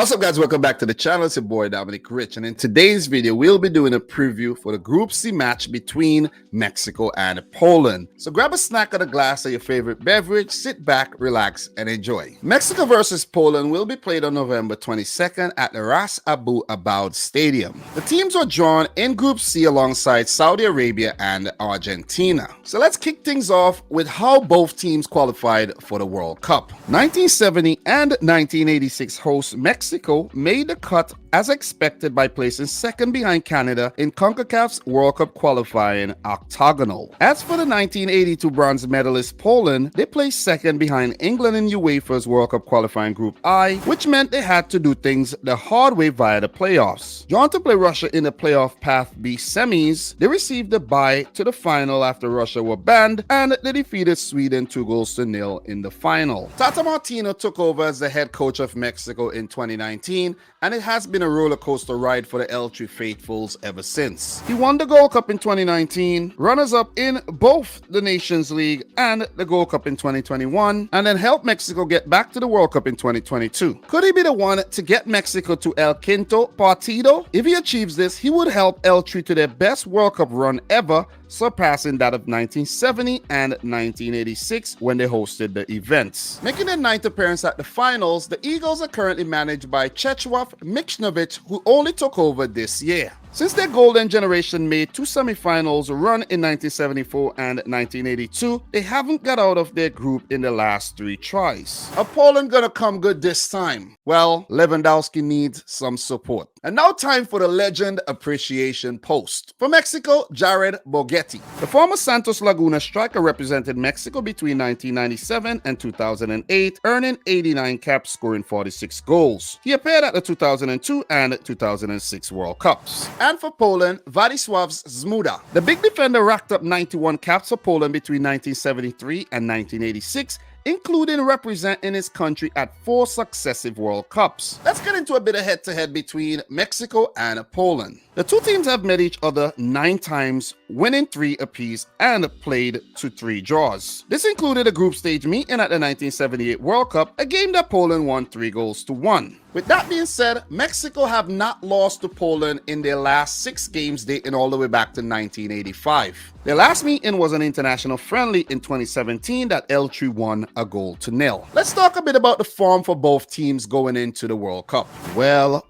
What's up, guys? Welcome back to the channel. It's your boy Dominic Rich, and in today's video we'll be doing a preview for the Group C match between Mexico and Poland. So grab a snack or a glass of your favorite beverage, sit back, relax, and enjoy. Mexico versus Poland will be played on November 22nd at the Ras Abu Aboud Stadium. The teams were drawn in Group C alongside Saudi Arabia and Argentina. So let's kick things off with how both teams qualified for the World Cup. 1970 and 1986 hosts Mexico made the cut as expected by placing second behind Canada in CONCACAF's World Cup qualifying octagonal. As for the 1982 bronze medalist Poland, they placed second behind England in UEFA's World Cup qualifying Group I, which meant they had to do things the hard way via the playoffs. Drawn to play Russia in the playoff Path B semis, they received a bye to the final after Russia were banned, and they defeated Sweden 2-0 in the final. Tata Martino took over as the head coach of Mexico in 2019, and it has been a roller coaster ride for the El Tri faithfuls ever since. He won the Gold Cup in 2019, runners-up in both the Nations League and the Gold Cup in 2021, and then helped Mexico get back to the World Cup in 2022. Could he be the one to get Mexico to El Quinto Partido? If he achieves this, he would help El Tri to their best World Cup run ever, surpassing that of 1970 and 1986 when they hosted the events. Making their ninth appearance at the finals, the Eagles are currently managed by Czesław Michnovic, who only took over this year. Since their golden generation made two semifinals run in 1974 and 1982, they haven't got out of their group in the last three tries. Are Poland gonna come good this time? Well, Lewandowski needs some support. And now time for the Legend Appreciation Post. For Mexico, Jared Borghetti. The former Santos Laguna striker represented Mexico between 1997 and 2008, earning 89 caps, scoring 46 goals. He appeared at the 2002 and 2006 World Cups. And for Poland, Władysław Zmuda. The big defender racked up 91 caps for Poland between 1973 and 1986, including representing his country at 4 successive World Cups. Let's get into a bit of head-to-head between Mexico and Poland. The two teams have met each other 9 times, winning 3 apiece, and played to 3 draws. This included a group stage meeting at the 1978 World Cup, a game that Poland won 3-1. With that being said, Mexico have not lost to Poland in their last 6 games dating all the way back to 1985. Their last meeting was an international friendly in 2017 that El Tri won 1-0. Let's talk a bit about the form for both teams going into the World Cup. Well.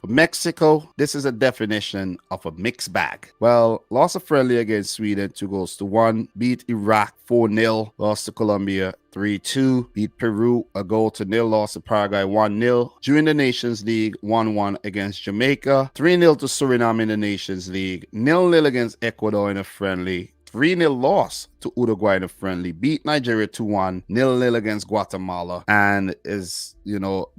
For Mexico, this is a definition of a mixed bag. Well, lost a friendly against Sweden 2-1, beat Iraq 4-0, lost to Colombia 3-2, beat Peru 1-0, lost to Paraguay 1-0. During the Nations League, 1-1 against Jamaica, 3-0 to Suriname in the Nations League, 0-0 against Ecuador in a friendly, 3-0 loss to Uruguay in a friendly, beat Nigeria 2-1, 0-0 against Guatemala, and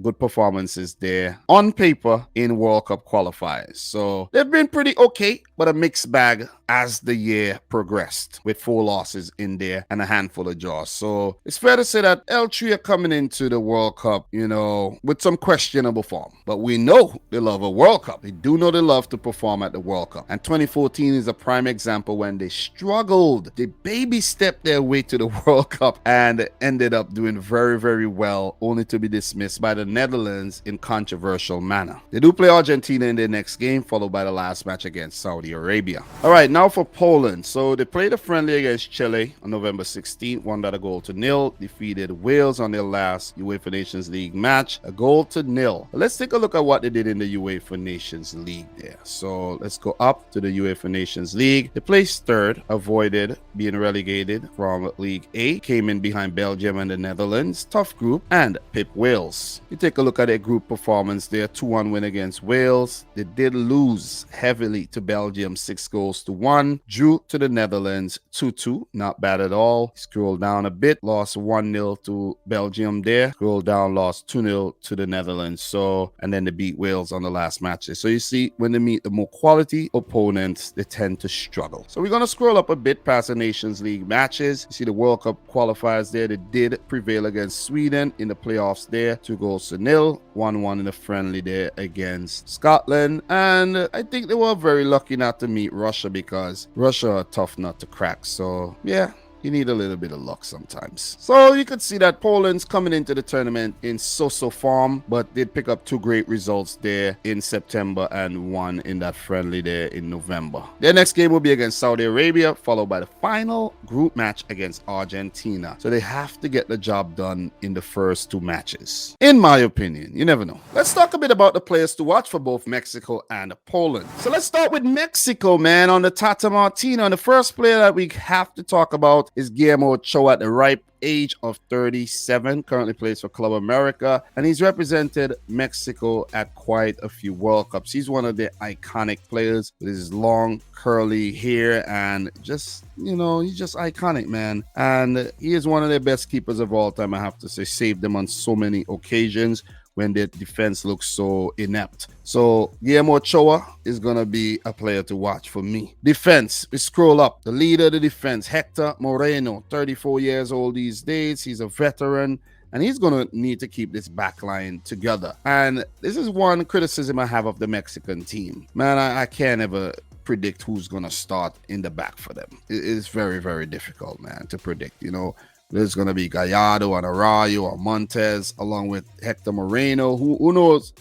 good performances there on paper in World Cup qualifiers. So they've been pretty okay, but a mixed bag as the year progressed, with 4 losses in there and a handful of draws. So it's fair to say that El Tri are coming into the World Cup, with some questionable form. But we know they love a World Cup. They do know they love to perform at the World Cup. And 2014 is a prime example when they struggled. They baby stepped their way to the World Cup and ended up doing very, very well, only to be dismissed by the Netherlands in controversial manner. They do play Argentina in their next game, followed by the last match against Saudi Arabia. All right, now for Poland. So they played a friendly against Chile on November 16th, won that 1-0, defeated Wales on their last UEFA Nations League match, 1-0. Let's take a look at what they did in the UEFA Nations League there. So let's go up to the UEFA Nations League. They placed 3rd, avoided being relegated from League A, came in behind Belgium and the Netherlands, tough group, and pipped Wales. You take a look at their group performance there, 2-1 win against Wales. They did lose heavily to Belgium 6-1, drew to the Netherlands 2-2, not bad at all. Scroll down a bit, lost 1-0 to Belgium there, scroll down, lost 2-0 to the Netherlands. And then they beat Wales on the last matches. So you see, when they meet the more quality opponents, they tend to struggle. So we're going to scroll up a bit past the Nations League matches. You see the World Cup qualifiers there. They did prevail against Sweden in the playoffs there, 2-0, 1-1 in a friendly there against Scotland. And I think they were very lucky not to meet Russia, because Russia are tough nut to crack. So yeah, you need a little bit of luck sometimes. So you could see that Poland's coming into the tournament in so-so form, but did pick up 2 great results there in September and 1 in that friendly there in November. Their next game will be against Saudi Arabia, followed by the final group match against Argentina. So they have to get the job done in the first 2 matches. In my opinion, you never know. Let's talk a bit about the players to watch for both Mexico and Poland. So let's start with Mexico, man, on the Tata Martino. And the first player that we have to talk about is Guillermo Ochoa at the ripe age of 37, currently plays for Club America, and he's represented Mexico at quite a few World Cups. He's one of the iconic players with his long curly hair and just, you know, he's just iconic, man. And he is one of the best keepers of all time, I have to say. Saved them on so many occasions when their defense looks so inept. So Guillermo Ochoa is going to be a player to watch for me. Defense, we scroll up. The leader of the defense, Hector Moreno, 34 years old these days. He's a veteran, and he's going to need to keep this back line together. And this is one criticism I have of the Mexican team. Man, I can't ever predict who's going to start in the back for them. It's very, very difficult, man, to predict, you know. There's going to be Gallardo and Arroyo or Montes along with Hector Moreno. Who knows?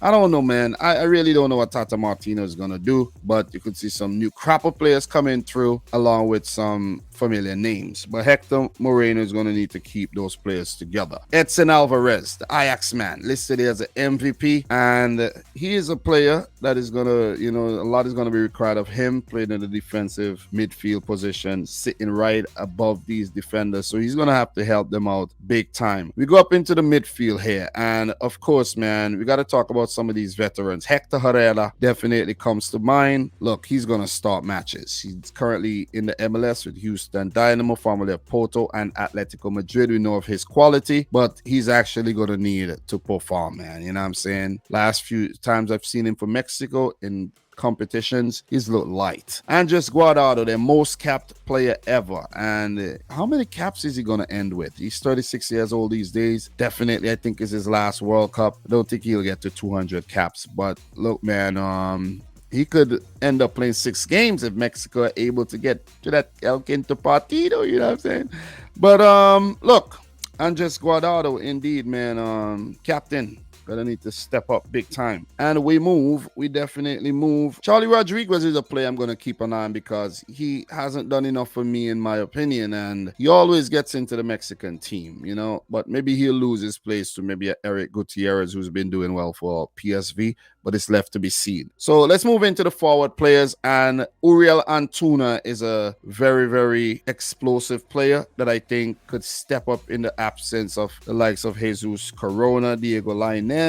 I don't know, man. I really don't know what Tata Martino is going to do. But you could see some new crop of players coming through along with some familiar names. But Hector Moreno is going to need to keep those players together. Edson Alvarez, the Ajax man, listed here as an MVP. And he is a player that is going to, you know, a lot is going to be required of him, playing in the defensive midfield position, sitting right above these defenders. So he's going to have to help them out big time. We go up into the midfield here. And of course, man, we got to talk about some of these veterans. Hector Herrera definitely comes to mind. Look, he's going to start matches. He's currently in the MLS with Houston Dynamo, formerly of Porto and Atletico Madrid. We know of his quality, but he's actually going to need to perform, man. You know what I'm saying? Last few times I've seen him for Mexico in competitions, he's looked light. Andres Guardado, their most capped player ever. And how many caps is he going to end with? He's 36 years old these days. Definitely, I think is his last World Cup. I don't think he'll get to 200 caps. But look, man, he could end up playing 6 games if Mexico are able to get to that El Quinto Partido, you know what I'm saying? But look, Andres Guardado, indeed, man, captain. Gonna need to step up big time. And we definitely move. Charlie Rodriguez is a player I'm gonna keep an eye on because he hasn't done enough for me in my opinion, and he always gets into the Mexican team, you know, but maybe he'll lose his place to maybe Eric Gutierrez, who's been doing well for PSV, but it's left to be seen. So let's move into the forward players, and Uriel Antuna is a very, very explosive player that I think could step up in the absence of the likes of Jesus Corona, Diego Lainez,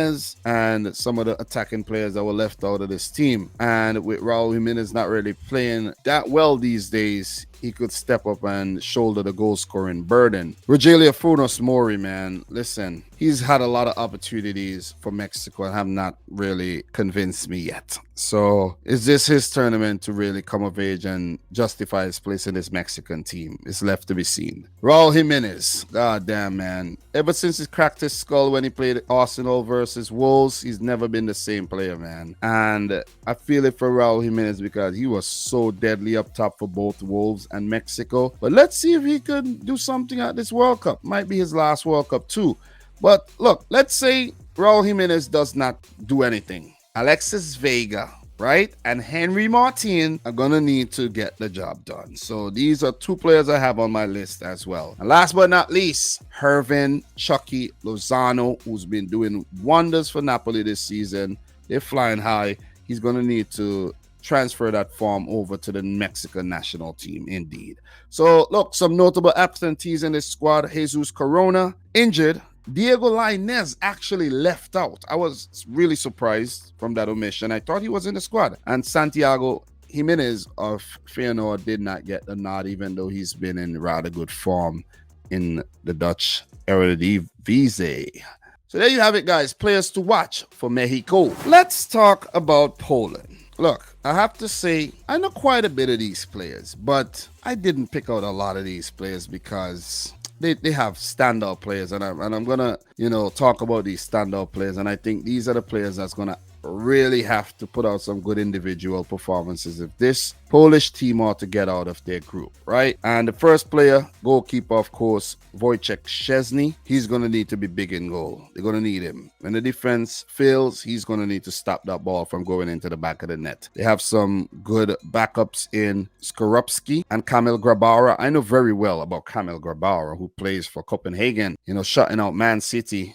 and some of the attacking players that were left out of this team. And with Raul Jimenez not really playing that well these days, he could step up and shoulder the goal-scoring burden. Rogelio Funes Mori, man, listen, he's had a lot of opportunities for Mexico and have not really convinced me yet. So is this his tournament to really come of age and justify his place in this Mexican team? It's left to be seen. Raul Jimenez, god damn, man. Ever since he cracked his skull when he played Arsenal versus Wolves, he's never been the same player, man. And I feel it for Raul Jimenez because he was so deadly up top for both Wolves and Mexico. But let's see if he can do something at this World Cup. Might be his last World Cup too. But look, let's say Raul Jimenez does not do anything. Alexis Vega, right, and Henry Martin are going to need to get the job done. So these are 2 players I have on my list as well. And last but not least, Hervin Chucky Lozano, who's been doing wonders for Napoli this season. They're flying high. He's going to need to transfer that form over to the Mexican national team, indeed. So look, some notable absentees in this squad. Jesus Corona, injured. Diego Lainez actually left out. I was really surprised from that omission. I thought he was in the squad. And Santiago Jimenez of Feyenoord did not get the nod, even though he's been in rather good form in the Dutch Eredivisie. So there you have it, guys. Players to watch for Mexico. Let's talk about Poland. Look, I have to say, I know quite a bit of these players, but I didn't pick out a lot of these players because they have standout players, and I'm gonna, you know, talk about these standout players, and I think these are the players that's gonna really have to put out some good individual performances if this Polish team are to get out of their group, right? And the first player, goalkeeper, of course, Wojciech Szczesny. He's going to need to be big in goal. They're going to need him. When the defense fails, he's going to need to stop that ball from going into the back of the net. They have some good backups in Skorupski and Kamil Grabara. I know very well about Kamil Grabara, who plays for Copenhagen, shutting out Man City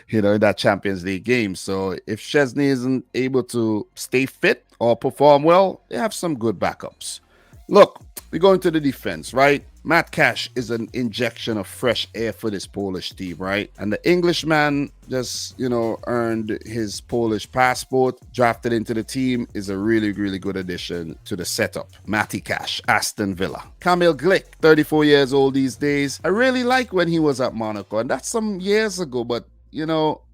in that Champions League game. So if Szczesny isn't able to stay fit or perform well, they have some good backups. Look, we go into the defense, right? Matt Cash is an injection of fresh air for this Polish team, right? And the Englishman just, earned his Polish passport, drafted into the team, is a really, really good addition to the setup. Matty Cash, Aston Villa. Kamil Glik, 34 years old these days. I really like when he was at Monaco, and that's some years ago, but,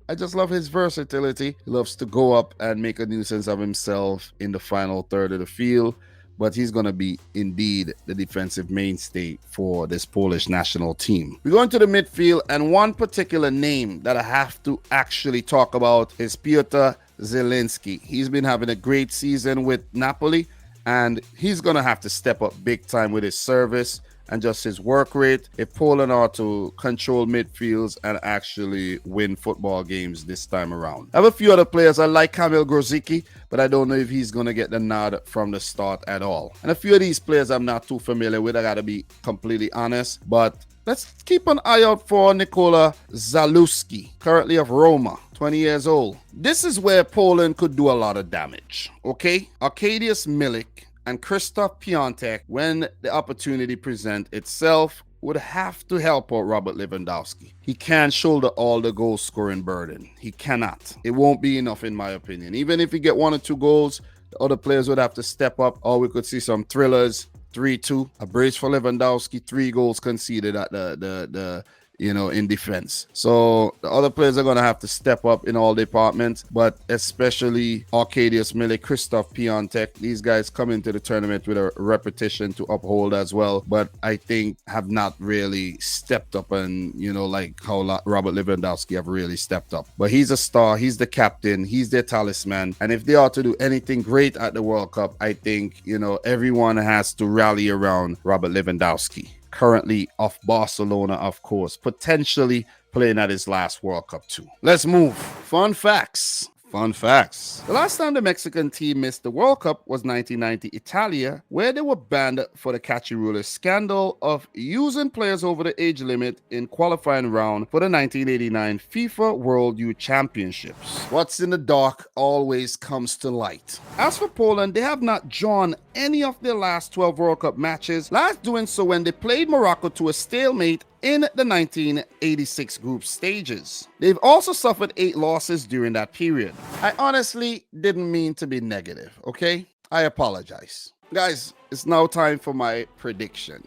I just love his versatility. He loves to go up and make a nuisance of himself in the final third of the field. But he's going to be indeed the defensive mainstay for this Polish national team. We go into the midfield, and one particular name that I have to actually talk about is Piotr Zielinski. He's been having a great season with Napoli, and he's going to have to step up big time with his service and just his work rate if Poland are to control midfields and actually win football games this time around. I have a few other players. I like Kamil Grosicki, but I don't know if he's going to get the nod from the start at all. And a few of these players I'm not too familiar with, I got to be completely honest. But let's keep an eye out for Nikola Zaluski, currently of Roma, 20 years old. This is where Poland could do a lot of damage, okay? Arkadiusz Milik and Krzysztof Piątek, when the opportunity presents itself, would have to help out Robert Lewandowski. He can't shoulder all the goal-scoring burden. He cannot. It won't be enough, in my opinion. Even if he get 1 or 2 goals, the other players would have to step up, or we could see some thrillers. 3-2, a brace for Lewandowski, 3 goals conceded at the in defense. So the other players are going to have to step up in all departments, but especially Arkadiusz Milik, Krzysztof Piątek. These guys come into the tournament with a repetition to uphold as well, but I think have not really stepped up, and like how Robert Lewandowski have really stepped up. But he's a star, he's the captain, he's their talisman, and if they are to do anything great at the World Cup, I think everyone has to rally around Robert Lewandowski, currently off Barcelona, of course, potentially playing at his last World Cup too. Let's move. Fun facts. The last time the Mexican team missed the World Cup was 1990 Italia, where they were banned for the Cachirula scandal of using players over the age limit in qualifying round for the 1989 FIFA World Youth Championships. What's in the dark always comes to light. As for Poland, they have not drawn any of their last 12 World Cup matches, last doing so when they played Morocco to a stalemate in the 1986 group stages. They've also suffered 8 losses during that period. I honestly didn't mean to be negative, okay? I apologize. Guys, it's now time for my prediction.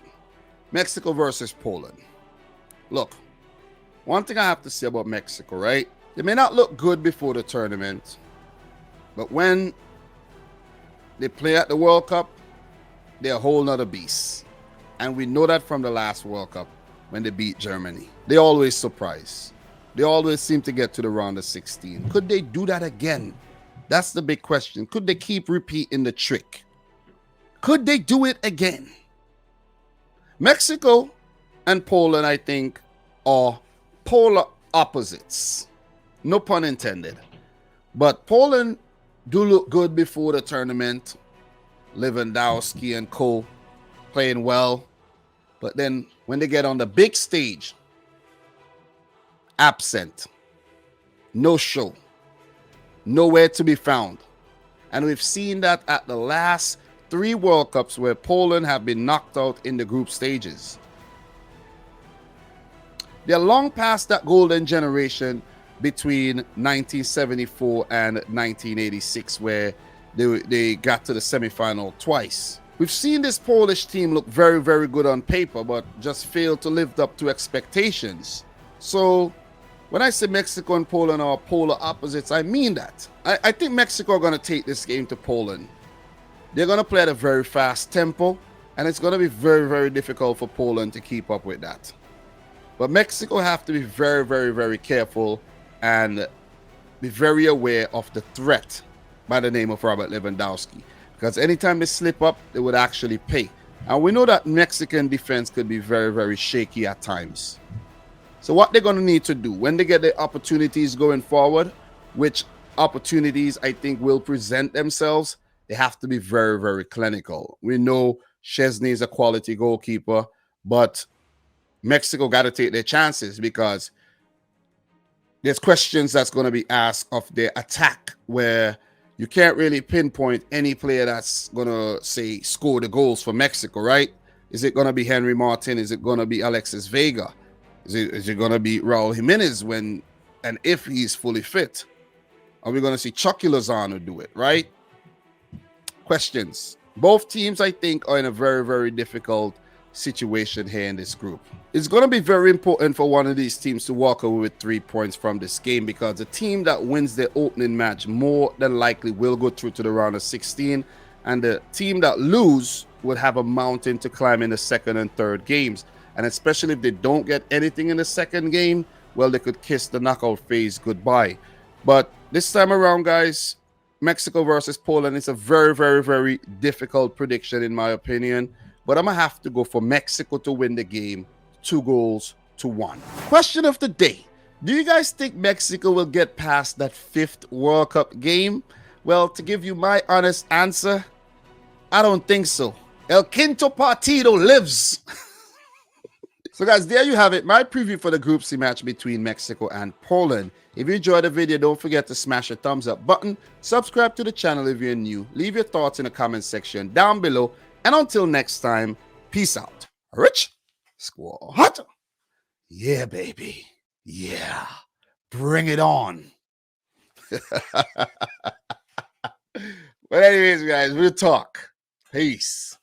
Mexico versus Poland. Look, one thing I have to say about Mexico, right? They may not look good before the tournament, but when they play at the World Cup, they're a whole nother beast. And we know that from the last World Cup, when they beat Germany. They always surprise. They always seem to get to the round of 16. Could they do that again? That's the big question. Could they keep repeating the trick? Could they do it again? Mexico and Poland, I think, are polar opposites. No pun intended. But Poland do look good before the tournament. Lewandowski and co playing well. But then when they get on the big stage, absent, no show, nowhere to be found. And we've seen that at the last 3 World Cups where Poland have been knocked out in the group stages. They're long past that golden generation between 1974 and 1986 where they got to the semifinal twice. We've seen this Polish team look very, very good on paper, but just failed to live up to expectations. So when I say Mexico and Poland are polar opposites, I mean that. I think Mexico are going to take this game to Poland. They're going to play at a very fast tempo, and it's going to be very, very difficult for Poland to keep up with that. But Mexico have to be very, very, very careful and be very aware of the threat by the name of Robert Lewandowski, because anytime they slip up, they would actually pay. And we know that Mexican defense could be very, very shaky at times. So what they're going to need to do when they get the opportunities going forward, which opportunities I think will present themselves, they have to be very, very clinical. We know Chesney is a quality goalkeeper, but Mexico got to take their chances, because there's questions that's going to be asked of their attack where you can't really pinpoint any player that's going to, say, score the goals for Mexico, right? Is it going to be Henry Martin? Is it going to be Alexis Vega? Is it going to be Raul Jimenez when and if he's fully fit? Are we going to see Chucky Lozano do it, right? Questions. Both teams, I think, are in a very, very difficult situation here in this group. It's going to be very important for one of these teams to walk away with 3 points from this game, because the team that wins their opening match more than likely will go through to the round of 16, and the team that lose would have a mountain to climb in the second and third games. And especially if they don't get anything in the second game, well, they could kiss the knockout phase goodbye. But this time around, guys, Mexico versus Poland is a very, very, very difficult prediction in my opinion. But I'm going to have to go for Mexico to win the game 2-1. Question of the day. Do you guys think Mexico will get past that 5th World Cup game? Well, to give you my honest answer, I don't think so. El Quinto Partido lives. So guys, there you have it, my preview for the Group C match between Mexico and Poland. If you enjoyed the video, don't forget to smash the thumbs up button, subscribe to the channel if you're new, leave your thoughts in the comment section down below, and until next time, peace out. Rich Squad. Yeah, baby. Yeah. Bring it on. But anyways, guys, we'll talk. Peace.